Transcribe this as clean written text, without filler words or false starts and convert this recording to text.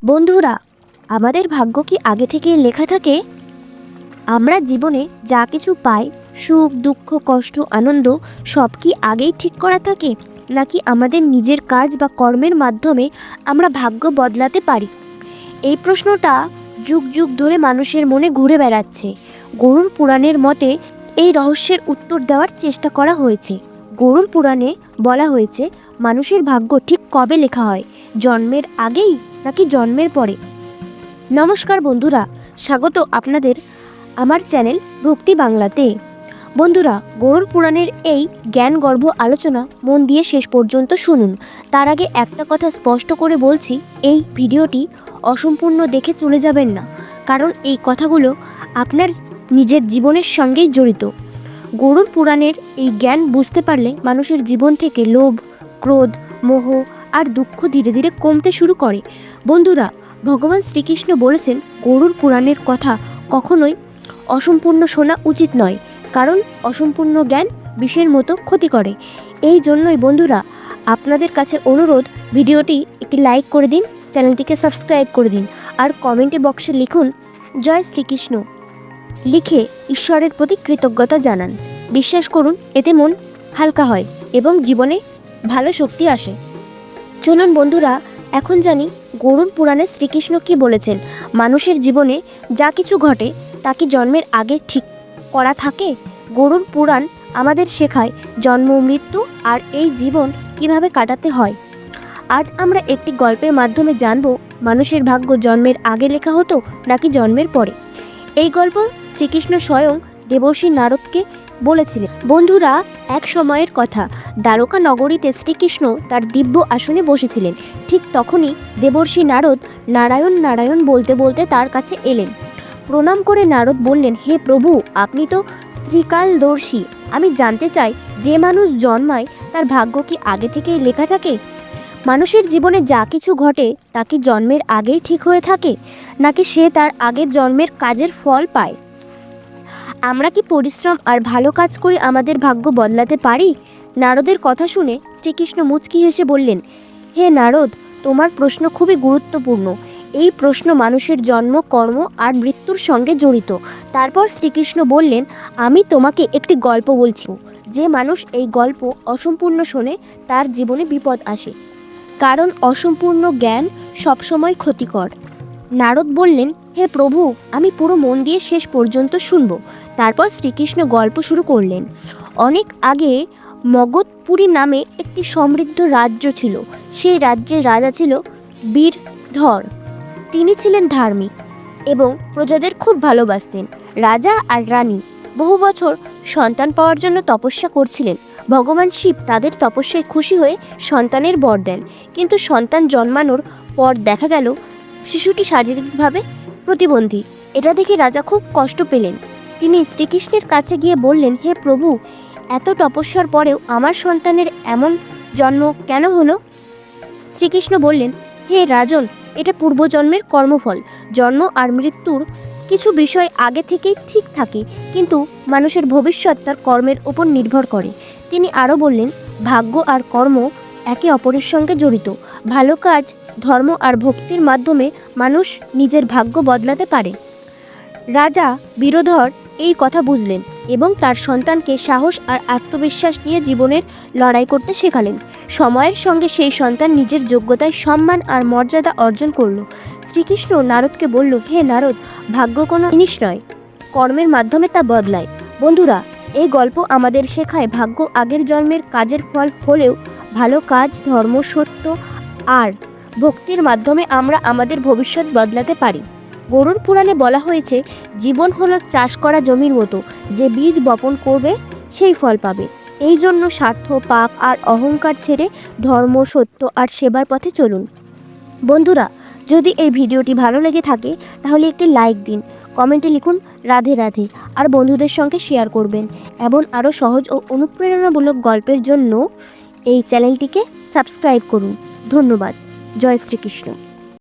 বন্ধুরা, আমাদের ভাগ্য কি আগে থেকে লেখা থাকে? আমরা জীবনে যা কিছু পাই, সুখ দুঃখ কষ্ট আনন্দ, সব কি আগেই ঠিক করা থাকে, নাকি আমাদের নিজের কাজ বা কর্মের মাধ্যমে আমরা ভাগ্য বদলাতে পারি? এই প্রশ্নটা যুগ যুগ ধরে মানুষের মনে ঘুরে বেড়াচ্ছে। গরুড় পুরাণের মতে এই রহস্যের উত্তর দেওয়ার চেষ্টা করা হয়েছে। গরুড় পুরাণে বলা হয়েছে, মানুষের ভাগ্য ঠিক কবে লেখা হয়, জন্মের আগেই নাকি জন্মের পরে? নমস্কার বন্ধুরা, স্বাগত আপনাদের আমার চ্যানেল ভক্তি বাংলাতে। বন্ধুরা, গরুড় পুরাণের এই জ্ঞানগর্ভ আলোচনা মন দিয়ে শেষ পর্যন্ত শুনুন। তার আগে একটা কথা স্পষ্ট করে বলছি, এই ভিডিওটি অসম্পূর্ণ দেখে চলে যাবেন না, কারণ এই কথাগুলো আপনার নিজের জীবনের সঙ্গেই জড়িত। গরুড় পুরাণের এই জ্ঞান বুঝতে পারলে মানুষের জীবন থেকে লোভ, ক্রোধ, মোহ আর দুঃখ ধীরে ধীরে কমতে শুরু করে। বন্ধুরা, ভগবান শ্রীকৃষ্ণ বলেছেন, গরুড় পুরাণের কথা কখনোই অসম্পূর্ণ শোনা উচিত নয়, কারণ অসম্পূর্ণ জ্ঞান বিষের মতো ক্ষতি করে। এই জন্যই বন্ধুরা, আপনাদের কাছে অনুরোধ, ভিডিওটি একটি লাইক করে দিন, চ্যানেলটিকে সাবস্ক্রাইব করে দিন, আর কমেন্টে বক্সে লিখুন জয় শ্রীকৃষ্ণ, লিখে ঈশ্বরের প্রতি কৃতজ্ঞতা জানান। বিশ্বাস করুন, এতে মন হালকা হয় এবং জীবনে ভালো শক্তি আসে। চলুন বন্ধুরা, এখন জানি গরুড় পুরাণে শ্রীকৃষ্ণ কি বলেছেন। মানুষের জীবনে যা কিছু ঘটে তা কি জন্মের আগে ঠিক করা থাকে? গরুড় পুরাণ আমাদের শেখায় জন্ম মৃত্যু আর এই জীবন কিভাবে কাটাতে হয়। আজ আমরা একটি গল্পের মাধ্যমে জানব, মানুষের ভাগ্য জন্মের আগে লেখা হতো নাকি জন্মের পরে। এই গল্প শ্রীকৃষ্ণ স্বয়ং দেবর্ষি নারদকে বলেছিলেন। বন্ধুরা, এক সময়ের কথা, দ্বারকা নগরীতে শ্রীকৃষ্ণ তার দিব্য আসনে বসেছিলেন। ঠিক তখনই দেবর্ষি নারদ নারায়ণ নারায়ণ বলতে বলতে তার কাছে এলেন। প্রণাম করে নারদ বললেন, হে প্রভু, আপনি তো ত্রিকালদর্শী। আমি জানতে চাই, যে মানুষ জন্মায় তার ভাগ্য কি আগে থেকেই লেখা থাকে? মানুষের জীবনে যা কিছু ঘটে তা কি জন্মের আগেই ঠিক হয়ে থাকে, নাকি সে তার আগের জন্মের কাজের ফল পায়? আমরা কি পরিশ্রম আর ভালো কাজ করে আমাদের ভাগ্য বদলাতে পারি? নারদের কথা শুনে শ্রীকৃষ্ণ মুচকি হেসে বললেন, হে নারদ, তোমার প্রশ্ন খুবই গুরুত্বপূর্ণ। এই প্রশ্ন মানুষের জন্ম, কর্ম আর মৃত্যুর সঙ্গে জড়িত। তারপর শ্রীকৃষ্ণ বললেন, আমি তোমাকে একটি গল্প বলছি। যে মানুষ এই গল্প অসম্পূর্ণ শোনে তার জীবনে বিপদ আসে, কারণ অসম্পূর্ণ জ্ঞান সবসময় ক্ষতিকর। নারদ বললেন, হে প্রভু, আমি পুরো মন দিয়ে শেষ পর্যন্ত শুনব। তারপর শ্রীকৃষ্ণ গল্প শুরু করলেন। অনেক আগে মগধপুরী নামে একটি সমৃদ্ধ রাজ্য ছিল। সেই রাজ্যের রাজা ছিল বীরধর। তিনি ছিলেন ধার্মিক এবং প্রজাদের খুব ভালোবাসতেন। রাজা আর রানী বহু বছর সন্তান পাওয়ার জন্য তপস্যা করছিলেন। ভগবান শিব তাদের তপস্যায় খুশি হয়ে সন্তানের বর দেন, কিন্তু সন্তান জন্মানোর পর দেখা গেল শিশুটি শারীরিকভাবে প্রতিবন্ধী। এটা দেখে রাজা খুব কষ্ট পেলেন। তিনি শ্রীকৃষ্ণের কাছে গিয়ে বললেন, হে প্রভু, এত তপস্যার পরেও আমার সন্তানের এমন জন্ম কেন হলো? শ্রীকৃষ্ণ বললেন, হে রাজন, এটা পূর্বজন্মের কর্মফল। জন্ম আর মৃত্যুর কিছু বিষয় আগে থেকেই ঠিক থাকে, কিন্তু মানুষের ভবিষ্যৎ তার কর্মের উপর নির্ভর করে। তিনি আরও বললেন, ভাগ্য আর কর্ম একে অপরের সঙ্গে জড়িত। ভালো কাজ, ধর্ম আর ভক্তির মাধ্যমে মানুষ নিজের ভাগ্য বদলাতে পারে। রাজা বীরধর এই কথা বুঝলেন এবং তার সন্তানকে সাহস আর আত্মবিশ্বাস নিয়ে জীবনের লড়াই করতে শেখালেন। সময়ের সঙ্গে সেই সন্তান নিজের যোগ্যতায় সম্মান আর মর্যাদা অর্জন করল। শ্রীকৃষ্ণ নারদকে বলল, হে নারদ, ভাগ্য কোনো জিনিস নয়, কর্মের মাধ্যমে তা বদলায়। বন্ধুরা, এই গল্প আমাদের শেখায়, ভাগ্য আগের জন্মের কাজের ফল হলেও ভালো কাজ, ধর্ম, সত্য আর ভক্তির মাধ্যমে আমরা আমাদের ভবিষ্যৎ বদলাতে পারি। গরুড় পুরাণে বলা হয়েছে, জীবন হলো চাষ করা জমির মতো, যে বীজ বপন করবে সেই ফল পাবে। এই জন্য স্বার্থ, পাপ আর অহংকার ছেড়ে ধর্ম, সত্য আর সেবার পথে চলুন। বন্ধুরা, যদি এই ভিডিওটি ভালো লেগে থাকে তাহলে একটি লাইক দিন, কমেন্টে লিখুন রাধে রাধে, আর বন্ধুদের সঙ্গে শেয়ার করবেন। এবং আরও সহজ ও অনুপ্রেরণামূলক গল্পের জন্য এই চ্যানেলটিকে সাবস্ক্রাইব করুন। ধন্যবাদ। জয় শ্রীকৃষ্ণ।